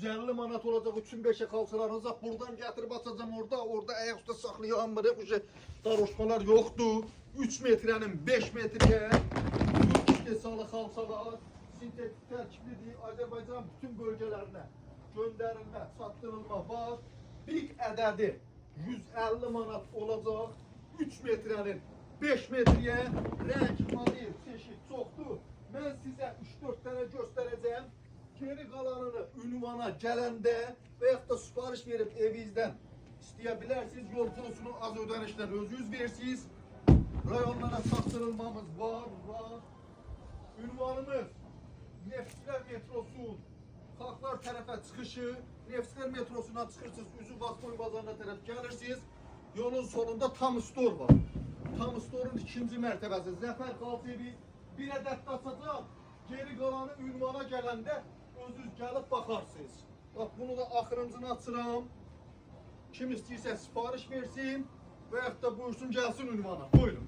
150 manat olacak 3-5'e kalsalarınıza buradan getirip atacağım orada ayaküstü saklayan bir daroşkalar yoktu. 3 metrenin 5 metreye yurt istehsalı kalsalar sintetik terkipli değil Azerbaycan bütün bölgelerine gönderilme, sattırılma var. Bir ədədi 150 manat olacak 3 metrenin 5 metreye renk, model, çeşit çoktu. Ben size 3-4 tane göstereceğim. Geri kalanını ünvana gelende veyahut da sipariş verip evinizden isteyebilirsiniz. Yol parasını az ödenişten özünüz versiniz. Rayonlara sattırılmamız var. Ünvanımız Neftçiler metrosu, Halklar tarafa çıkışı, Neftçiler metrosundan çıkırsınız, Üzü Basboy bazarına taraf gelirsiniz. Yolun sonunda Tam Store var. Tam Store'un 2. mərtəbəsi Zəfər Qaltevi bir ədəd basacaq. Geri kalanı ünvana gelende özünüz gelip bakarsınız. Bak bunu da axırıncını açıram. Kim istəyirsə sipariş versin veyahut da buyursun gelsin ünvana. Buyurun.